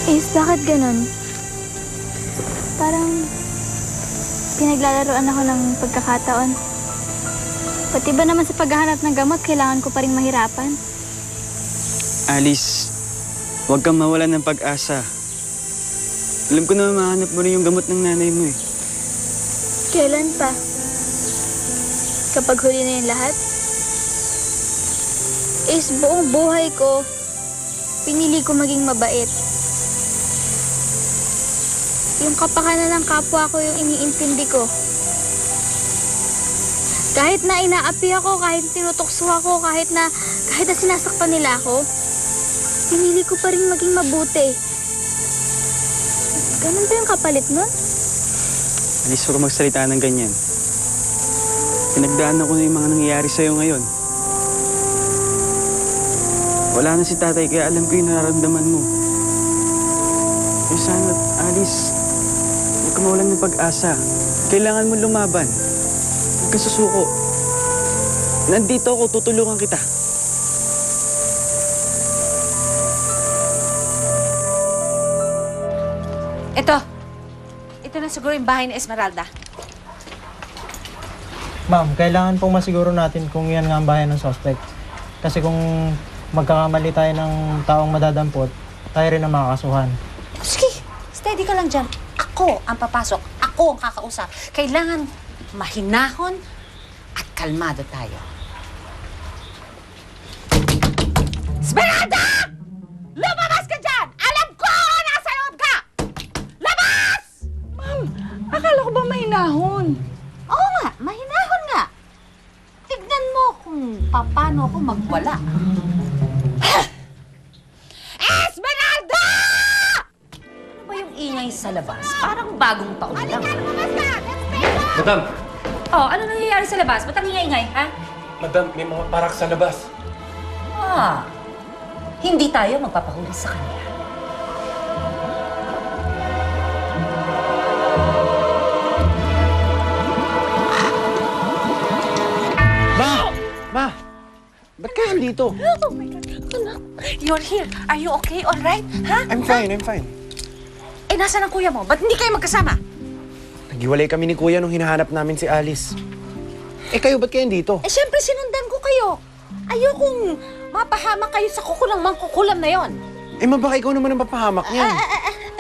Is, bakit ganun? Parang pinaglalaroan ako ng pagkakataon. Pati ba naman sa paghahanap ng gamot, kailangan ko pa rin mahirapan? Alice, huwag kang mawalan ng pag-asa. Alam ko na mahanap mo rin yung gamot ng nanay mo eh. Kailan pa? Kapag huli na yung lahat? Is, buong buhay ko, pinili ko maging mabait. Yung kapakanan ng kapwa ko yung iniintindi ko. Kahit na inaapi ako, kahit tinutokso ako, kahit na sinasaktan nila ako, pinili ko pa rin maging mabuti. Ganun ba yung kapalit nun? Alice, huwag kang magsalita ng ganyan. Pinagdaanan ko na yung mga nangyayari sa'yo ngayon. Wala na si tatay, kaya alam ko yung nararamdaman mo. Eh sana, Alice, huwag ka mawalan ng pag-asa. Kailangan mo lumaban. Huwag kang susuko. Nandito ako, tutulungan kita. Ito na siguro yung bahay ni Esmeralda. Ma'am, kailangan pong masiguro natin kung yan nga ang bahay ng suspect. Kasi kung magkakamali tayo ng taong madadampot, tayo rin ang makakasuhan. Sige, steady ka lang dyan. Ako ang papasok. Ako ang kakausap. Kailangan mahinahon at kalmado tayo. Esmeralda! Lumabas ka dyan! Alam ko nasa loob ka! Labas! Akala ko ba mahinahon? Oo nga, mahinahon nga. Tignan mo kung paano ako magwala. Esmeralda! Ano ba yung ingay sa labas? Parang bagong taon lang. Madam! Oh, ano nangyayari sa labas? Ba't ang ingay-ingay, ha? Madam, may mga parak sa labas. Hindi tayo magpapahuli sa kanya. Ma! Ba't kayo andito? Oh my God, anak. You're here. Are you okay? All right? Ha? I'm fine, I'm fine. Eh, nasaan ang kuya mo? Ba't hindi kayo magkasama? Naghiwalay kami ni Kuya nung hinahanap namin si Alice. Eh kayo, ba't kayo andito? Eh, syempre sinundan ko kayo. Ayokong mapahamak kayo sa kukulang mangkukulam na yon. Eh, baka ikaw naman ang papahamak niyan.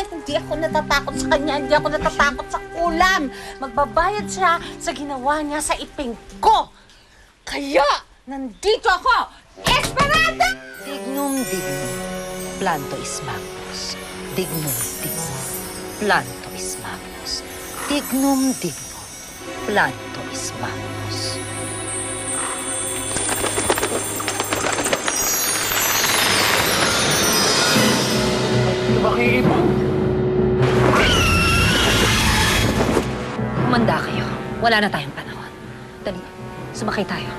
Hindi ako natatakot sa kanya. Hindi ako natatakot sa kulam. Magbabayad siya sa ginawa niya sa iping ko. Kaya, nandito ako! Esmeralda! Dignum dignum, planto is magnus. Dignum dignum, planto is magnus. Dignum dignum, planto is magnus. Humanda kayo. Wala na tayong panahon. Dali, sumakay tayo.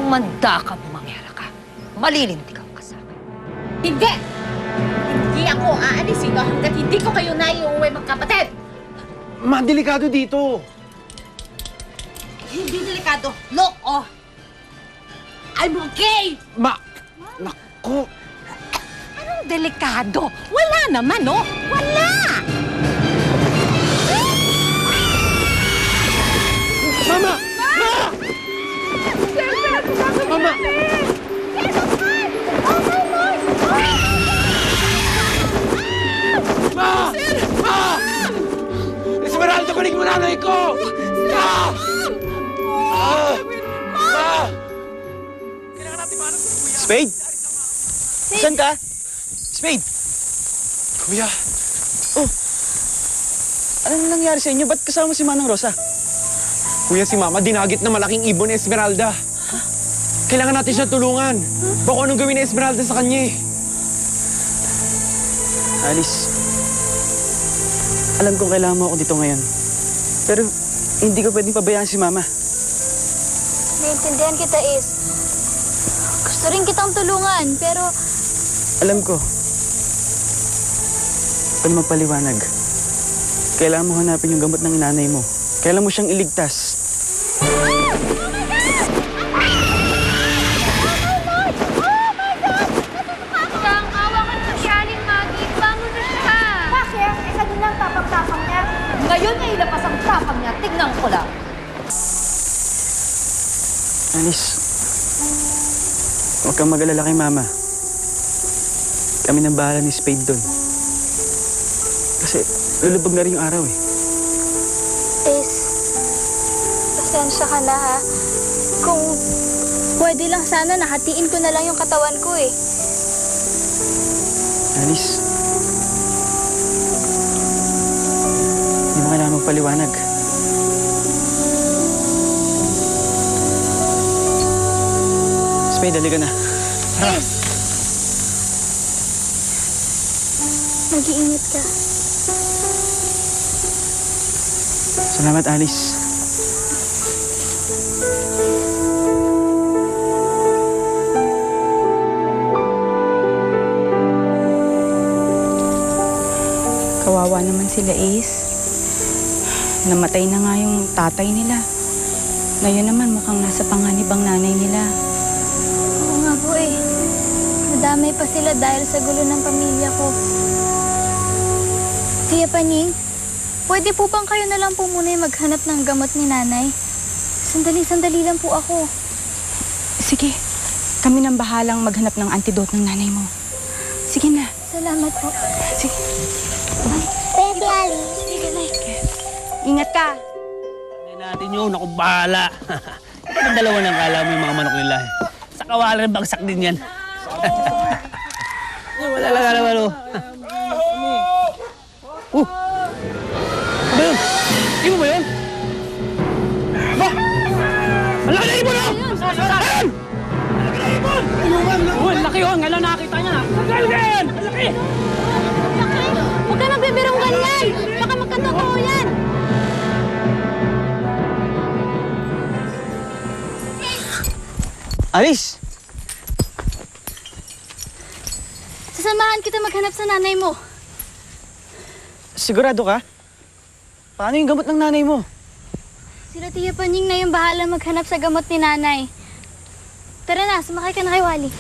Humanda ka, bumangyara ka. Malilintik ang kasama. Hindi! Hindi ako aalis dito hanggat hindi ko kayo naiuwi magkapatid! Ma, delikado dito. Hindi delikado. Look, oh! I'm okay! Ma! Naku! Anong delikado? Wala naman, oh! Wala! Mama! Ma! Mama! Ma! Ma! Esmeralda, balik mo nanay ko! Ma! Ma! Spade? Saan ka? Spade! Kuya! Anong nangyari sa inyo? Ba't kasama si Manang Rosa? Kuya, si Mama dinagit na malaking ibon ni Esmeralda. Kailangan natin siya tulungan. Baka anong gawin ni Esmeralda sa kanya eh. Alice, alam kong kailangan mo ako dito ngayon. Pero hindi ko pwedeng pabayaan si Mama. Naiintindihan kita, Is. Gusto rin kitang tulungan, pero Alam ko. Pero magpaliwanag. Kailangan mo hanapin yung gamot ng nanay mo. Kailangan mo siyang iligtas. Ang awa ka ng si Aling Maggie pa! Titignan ko lang. Alice, huwag kang mag-alala kay Mama. Kami nang bahala ni Spade doon. Kasi lulubog na rin yung araw eh. Ace, pasensya ka na ha. Kung pwede lang sana, nahatiin ko na lang yung katawan ko eh. Alice, hindi mo kailangan magpaliwanag. Spade, halika na. Ace! Mag-iingat ka. Salamat, Alice. Kawawa naman sila, Ace. Namatay na nga yung tatay nila. Ngayon naman mukhang nasa panganib ang nanay nila. Oo nga po eh. Nadamay pa sila dahil sa gulo ng pamilya ko. Tia Panying, pwede po bang kayo na lang po muna yung maghanap ng gamot ni nanay? Sandali-sandali lang po ako. Sige, kami nang bahalang maghanap ng antidote ng nanay mo. Sige na. Salamat po. Sige. Baby Alice. Sige, Nay. Ingat ka. Hindi natin yun, ako bahala. Ang dalawa ng kala mo yung mga manok nila. Sa kawalan, bagsak din yan. Wala lang naman, oh. Ano ba yun? Ibo ba yun? Ba? Ang laki na ibon, oh! Ayan! Ang laki na ibon! Ang laki, oh! Ngayon nakakita niya, ha? Ang laki! Ang laki! Huwag ka magbibirong ganyan! Baka magkatotoo yan! Alice! Sasamahan kita maghanap sa nanay mo. Sigurado ka? Paano yung gamot ng nanay mo? Sila Tia Panying na yung bahala maghanap sa gamot ni nanay. Tara na, sumakay ka na kay Wally.